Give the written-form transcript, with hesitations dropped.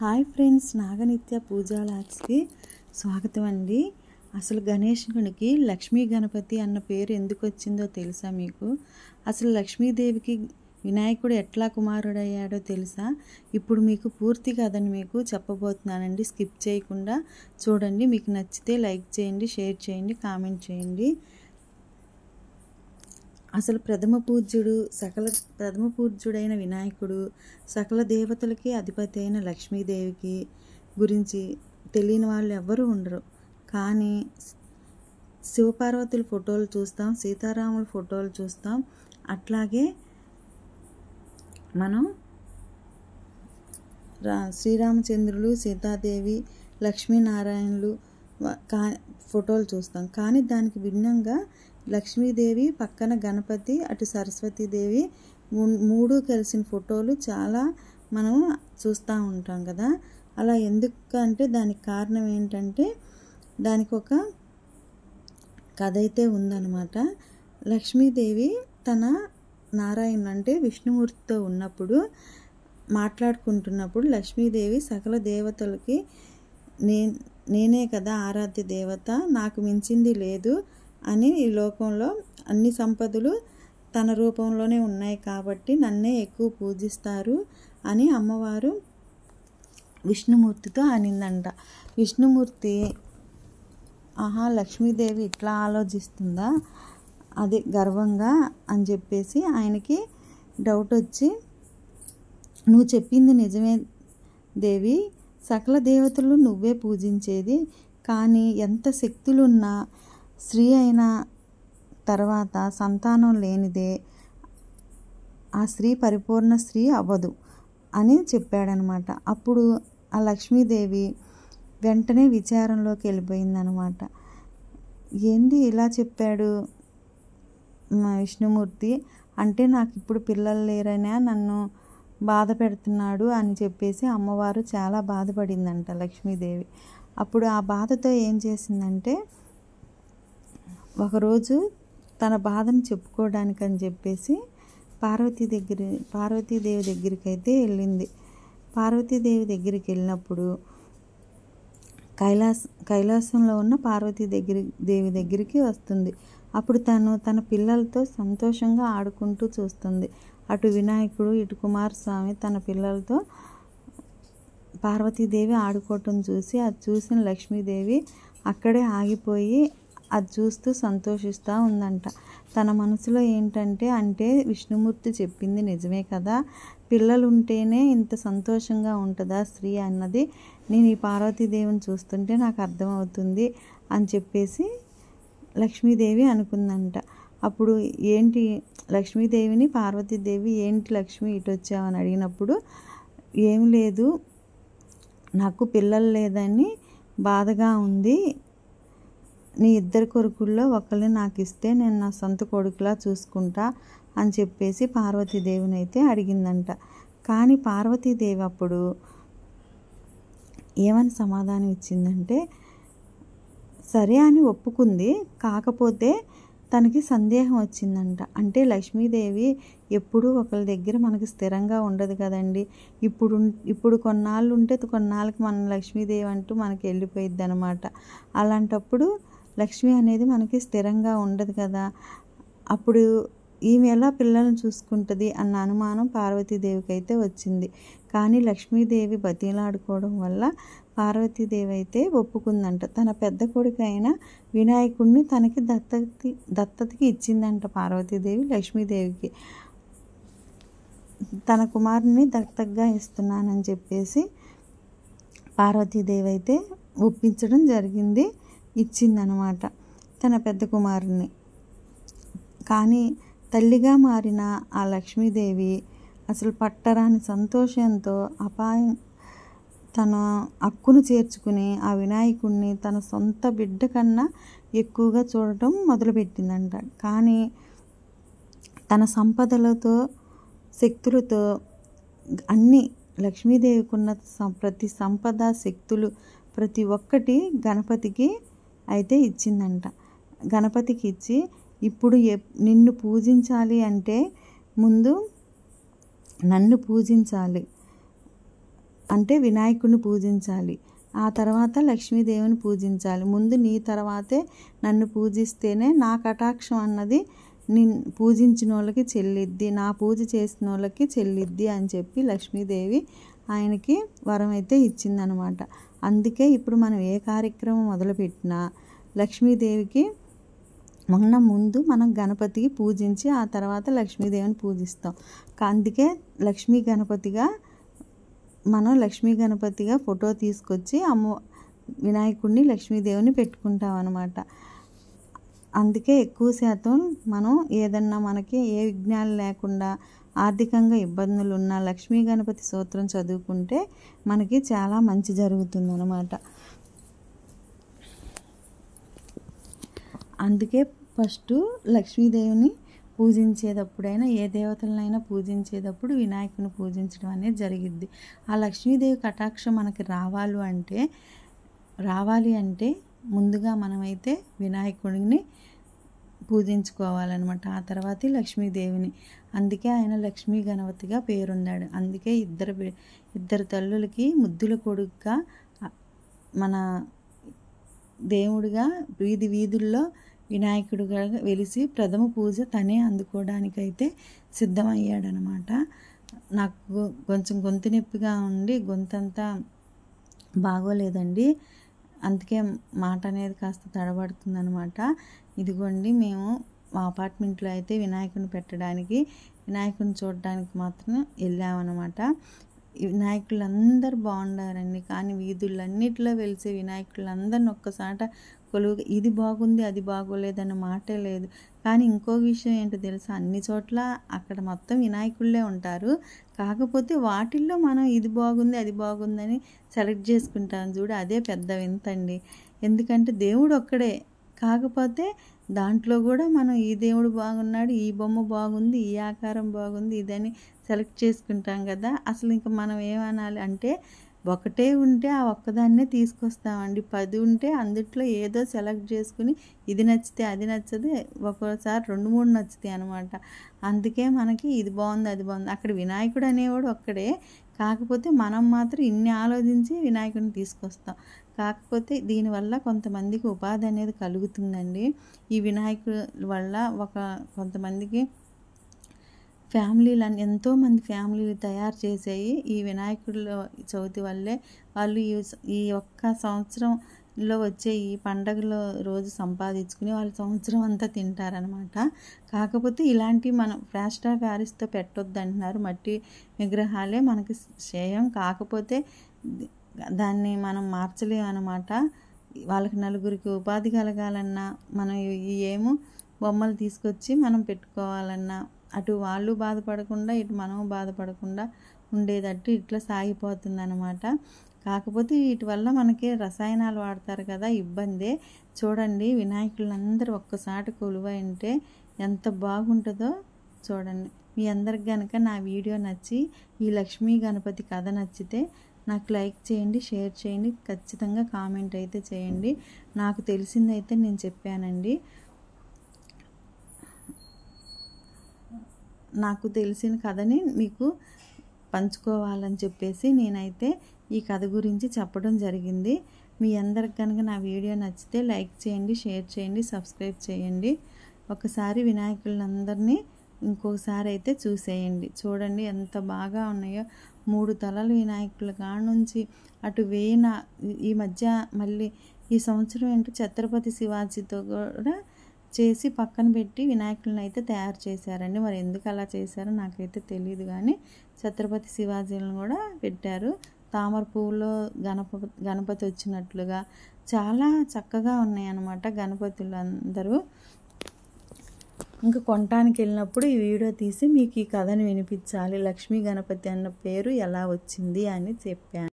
Hi friends, నాగనిత్య పూజా లాగ్స్కి స్వాగతం అండి. అసలు గణేశునికి లక్ష్మీ గణపతి అన్న పేరు ఎందుకు వచ్చిందో తెలుసా మీకు? అసలు లక్ష్మీదేవికి వినాయకుడు ఎట్లా కుమారుడయ్యాడో తెలుసా? ఇప్పుడు మీకు పూర్తి కథని మీకు చెప్పబోతున్నానండి. స్కిప్ చేయకుండా చూడండి. మీకు నచ్చితే లైక్ చేయండి, షేర్ చేయండి, కామెంట్ చేయండి. అసలు ప్రథమ పూజ్యుడైన వినాయకుడు సకల దేవతలకి అధిపతి అయిన లక్ష్మీదేవికి గురించి తెలియని వాళ్ళు ఎవ్వరూ ఉండరు. కానీ శివపార్వతుల ఫోటోలు చూస్తాం, సీతారాముల ఫోటోలు చూస్తాం. అట్లాగే మనం శ్రీరామచంద్రులు, సీతాదేవి, లక్ష్మీనారాయణులు ఫోటోలు చూస్తాం. కానీ దానికి భిన్నంగా లక్ష్మీదేవి పక్కన గణపతి, అటు సరస్వతీదేవి మూడు కలిసిన ఫోటోలు చాలా మనం చూస్తూ ఉంటాం కదా. అలా ఎందుకంటే దానికి కారణం ఏంటంటే దానికి ఒక కథ అయితే ఉందన్నమాట. లక్ష్మీదేవి తన నారాయణ అంటే విష్ణుమూర్తితో ఉన్నప్పుడు మాట్లాడుకుంటున్నప్పుడు లక్ష్మీదేవి సకల దేవతలకి నేనే కదా ఆరాధ్య దేవత, నాకు మించింది లేదు అని, ఈ లోకంలో అన్ని సంపదలు తన రూపంలోనే ఉన్నాయి కాబట్టి నన్నే ఎక్కువ పూజిస్తారు అని అమ్మవారు విష్ణుమూర్తితో అనిందంట. విష్ణుమూర్తి లక్ష్మీదేవి ఇట్లా ఆలోచిస్తుందా, అది గర్వంగా అని చెప్పేసి ఆయనకి డౌట్ వచ్చి, నువ్వు చెప్పింది నిజమే దేవి, సకల దేవతలు నువ్వే పూజించేది, కానీ ఎంత శక్తులున్నా స్త్రీ అయిన తర్వాత సంతానం లేనిదే ఆ స్త్రీ పరిపూర్ణ స్త్రీ అవ్వదు అని చెప్పాడనమాట. అప్పుడు ఆ లక్ష్మీదేవి వెంటనే విచారంలోకి వెళ్ళిపోయిందనమాట. ఏంది ఇలా చెప్పాడు మా విష్ణుమూర్తి అంటే, నాకు ఇప్పుడు పిల్లలు లేరనే నన్ను బాధ పెడుతున్నాడు అని చెప్పేసి అమ్మవారు చాలా బాధపడిందంట లక్ష్మీదేవి. అప్పుడు ఆ బాధతో ఏం చేసిందంటే, ఒకరోజు తన బాధను చెప్పుకోవడానికి అని చెప్పేసి పార్వతీదేవి దగ్గరికి అయితే వెళ్ళింది. పార్వతీదేవి దగ్గరికి వెళ్ళినప్పుడు కైలాసంలో ఉన్న దేవి దగ్గరికి వస్తుంది. అప్పుడు తన పిల్లలతో సంతోషంగా ఆడుకుంటూ చూస్తుంది. అటు వినాయకుడు, ఇటు కుమారస్వామి తన పిల్లలతో పార్వతీదేవి ఆడుకోవటం చూసి, అది చూసిన లక్ష్మీదేవి అక్కడే ఆగిపోయి అది చూస్తూ సంతోషిస్తూ ఉందంట. తన మనసులో ఏంటంటే, అంటే విష్ణుమూర్తి చెప్పింది నిజమే కదా, పిల్లలు ఉంటేనే ఇంత సంతోషంగా ఉంటుందా స్త్రీ అన్నది నేను ఈ పార్వతీదేవిని చూస్తుంటే నాకు అర్థమవుతుంది అని చెప్పేసి లక్ష్మీదేవి అనుకుందంట. అప్పుడు ఏంటి లక్ష్మీదేవిని పార్వతీదేవి, ఏంటి లక్ష్మి ఇటు వచ్చావని అడిగినప్పుడు, ఏం లేదు, నాకు పిల్లలు లేదని బాధగా ఉంది, నీ ఇద్దరు కొడుకుల్లో ఒకరిని నాకు ఇస్తే నేను నా సొంత కొడుకులా చూసుకుంటా అని చెప్పేసి పార్వతీదేవిని అయితే అడిగిందంట. కానీ పార్వతీదేవి అప్పుడు ఏమని సమాధానం ఇచ్చిందంటే, సరే అని ఒప్పుకుంది. కాకపోతే తనకి సందేహం వచ్చిందంట. అంటే లక్ష్మీదేవి ఎప్పుడూ ఒకరి దగ్గర మనకి స్థిరంగా ఉండదు కదండి. ఇప్పుడు కొన్నాళ్ళు ఉంటే కొన్నాళ్ళకి మన లక్ష్మీదేవి అంటూ మనకి వెళ్ళిపోయిద్ది అనమాట. అలాంటప్పుడు లక్ష్మి అనేది మనకి స్థిరంగా ఉండదు కదా. అప్పుడు ఈమె ఎలా పిల్లల్ని చూసుకుంటుంది అన్న అనుమానం పార్వతీదేవికి అయితే వచ్చింది. కానీ లక్ష్మీదేవి బతిలాడుకోవడం వల్ల పార్వతీదేవి అయితే ఒప్పుకుందంట. తన పెద్ద కొడుకు అయిన వినాయకుడిని తనకి దత్తతకి ఇచ్చిందంట పార్వతీదేవి లక్ష్మీదేవికి. తన కుమారుని దత్తతగా ఇస్తున్నానని చెప్పేసి పార్వతీదేవి అయితే ఒప్పించడం జరిగింది, ఇచ్చిందనమాట తన పెద్ద కుమారుని. కానీ తల్లిగా మారిన ఆ లక్ష్మీదేవి అసలు పట్టరాని సంతోషంతో తన హక్కును చేర్చుకుని ఆ వినాయకుడిని తన సొంత బిడ్డ కన్నా ఎక్కువగా చూడటం మొదలుపెట్టిందంట. కానీ తన సంపదలతో, శక్తులతో అన్నీ లక్ష్మీదేవికి ఉన్న ప్రతి సంపద, శక్తులు ప్రతి ఒక్కటి గణపతికి అయితే ఇచ్చిందంట. గణపతికి ఇచ్చి, ఇప్పుడు నిన్ను పూజించాలి అంటే ముందు నన్ను పూజించాలి, అంటే వినాయకుడిని పూజించాలి, ఆ తర్వాత లక్ష్మీదేవిని పూజించాలి. ముందు నీ తర్వాతే నన్ను పూజిస్తేనే నా కటాక్షం అన్నది పూజించిన వాళ్ళకి చెల్లిద్ది, నా పూజ చేసిన వాళ్ళకి చెల్లిద్ది అని చెప్పి లక్ష్మీదేవి ఆయనకి వరం అయితే ఇచ్చిందనమాట. అందుకే ఇప్పుడు మనం ఏ కార్యక్రమం మొదలుపెట్టినా లక్ష్మీదేవికి ముందు మనం గణపతికి పూజించి ఆ తర్వాత లక్ష్మీదేవిని పూజిస్తాం. అందుకే లక్ష్మీ గణపతిగా ఫోటో తీసుకొచ్చి వినాయకుడిని లక్ష్మీదేవిని పెట్టుకుంటాం అన్నమాట. అందుకే ఎక్కువ శాతం మనం ఏదన్నా మనకి ఏ విఘ్నాలు లేకుండా ఆర్థికంగా ఇబ్బందులు ఉన్నా లక్ష్మీ గణపతి స్తోత్రం చదువుకుంటే మనకి చాలా మంచి జరుగుతుంది అన్నమాట. అందుకే ఫస్ట్ లక్ష్మీదేవిని పూజించేటప్పుడైనా ఏ దేవతలనైనా పూజించేటప్పుడు వినాయకుని పూజించడం అనేది జరిగిద్ది. ఆ లక్ష్మీదేవి కటాక్షం మనకి రావాలి అంటే ముందుగా మనమైతే వినాయకుడిని పూజించుకోవాలన్నమాట, ఆ తర్వాతే లక్ష్మీదేవిని. అందుకే ఆయన లక్ష్మీ గణపతిగా పేరున్నాడు. అందుకే ఇద్దరు తల్లులకి ముద్దుల కొడుకుగా మన దేవుడిగా వీధుల్లో వినాయకుడిగా వెలిసి ప్రథమ పూజ తనే అందుకోవడానికైతే సిద్ధమయ్యాడనమాట. నాకు కొంచెం గొంతు నొప్పిగా ఉండి గొంతంతా బాగోలేదండి, అందుకే మాట అనేది కాస్త తడబడుతుందనమాట. ఇదిగోండి మేము మా అపార్ట్మెంట్లో అయితే వినాయకుడిని పెట్టడానికి వినాయకుడిని చూడడానికి మాత్రం వెళ్ళామన్నమాట. వినాయకులందరూ బాగుండారండి, కానీ వీధులన్నిటిలో వెలిసే వినాయకులందరిని ఒక్కసాట కొలువుగా ఇది బాగుంది అది బాగోలేదన్న మాటే లేదు. కానీ ఇంకో విషయం ఏంటో తెలుసా, అన్ని చోట్ల అక్కడ మొత్తం వినాయకుళ్ళే ఉంటారు, కాకపోతే వాటిల్లో మనం ఇది బాగుంది అది బాగుందని సెలెక్ట్ చేసుకుంటాం చూడు, అదే పెద్ద వింతండి. ఎందుకంటే దేవుడు ఒక్కడే, కాకపోతే దాంట్లో కూడా మనం ఈ దేవుడు బాగున్నాడు, ఈ బొమ్మ బాగుంది, ఈ ఆకారం బాగుంది ఇదని సెలెక్ట్ చేసుకుంటాం కదా. అసలు ఇంకా మనం ఏమనాలి అంటే ఒకటే ఉంటే ఆ ఒక్కదాన్నే తీసుకొస్తామండి, 10 ఉంటే అందుట్లో ఏదో సెలెక్ట్ చేసుకుని ఇది నచ్చితే అది నచ్చదు, ఒక్కోసారి 2-3 నచ్చుతాయి అనమాట. అందుకే మనకి ఇది బాగుంది అది బాగుంది. అక్కడ వినాయకుడు అనేవాడు ఒక్కడే, కాకపోతే మనం మాత్రం ఇన్ని ఆలోచించి వినాయకుడిని తీసుకొస్తాం. కాకపోతే దీనివల్ల కొంతమందికి ఉపాధి అనేది కలుగుతుందండి. ఈ వినాయకుడి వల్ల కొంతమందికి ఎంతోమంది ఫ్యామిలీలు తయారు చేసేవి ఈ వినాయకుడి చవితి వల్లే. వాళ్ళు ఈ ఒక్క సంవత్సరంలో వచ్చే ఈ పండగలో రోజు సంపాదించుకుని వాళ్ళు సంవత్సరం అంతా తింటారనమాట. కాకపోతే ఇలాంటివి మనం ప్లాస్టర్ ఆఫ్ ప్యారిస్తో పెట్టొద్దు అంటున్నారు, మట్టి విగ్రహాలే మనకి శ్రేయం. కాకపోతే దాన్ని మనం మార్చలేమన్నమాట. వాళ్ళకి నలుగురికి ఉపాధి కలగాలన్నా మనం ఏమో బొమ్మలు తీసుకొచ్చి మనం పెట్టుకోవాలన్నా అటు వాళ్ళు బాధపడకుండా ఇటు మనం బాధపడకుండా ఉండేటట్టు ఇట్లా సాగిపోతుంది అన్నమాట. కాకపోతే వీటి వల్ల మనకి రసాయనాలు వాడతారు కదా, ఇబ్బందే. చూడండి వినాయకులందరూ ఒక్కసారి కొలువై ఉంటే ఎంత బాగుంటుందో చూడండి. మీ అందరికి కనుక నా వీడియో నచ్చి ఈ లక్ష్మీ గణపతి కథ నచ్చితే నాకు లైక్ చేయండి, షేర్ చేయండి, ఖచ్చితంగా కామెంట్ అయితే చేయండి. నాకు తెలిసిందైతే నేను చెప్పానండి. నాకు తెలిసిన కథని మీకు పంచుకోవాలని చెప్పేసి నేనైతే ఈ కథ గురించి చెప్పడం జరిగింది. మీ అందరికి కనుక నా వీడియో నచ్చితే లైక్ చేయండి, షేర్ చేయండి, సబ్స్క్రైబ్ చేయండి. ఒకసారి వినాయకులందరినీ ఇంకొకసారి అయితే చూసేయండి. చూడండి ఎంత బాగా ఉన్నాయో. 3 తలల వినాయకుల కాడ నుంచి అటు ఈ మధ్య మళ్ళీ ఈ సంవత్సరం ఏంటో ఛత్రపతి శివాజీతో కూడా చేసి పక్కన పెట్టి వినాయకులను అయితే తయారు చేశారండి. మరి ఎందుకు అలా చేశారో నాకైతే తెలియదు, కానీ ఛత్రపతి శివాజీలను కూడా పెట్టారు. తామర పువ్వులో గణపతి వచ్చినట్లుగా చాలా చక్కగా ఉన్నాయి అన్నమాట గణపతులు అందరూ. ఇంకా కొనటానికి వెళ్ళినప్పుడు ఈ వీడియో తీసి మీకు ఈ కథను వినిపించాలి, లక్ష్మీ గణపతి అన్న పేరు ఎలా వచ్చింది అని చెప్పాను.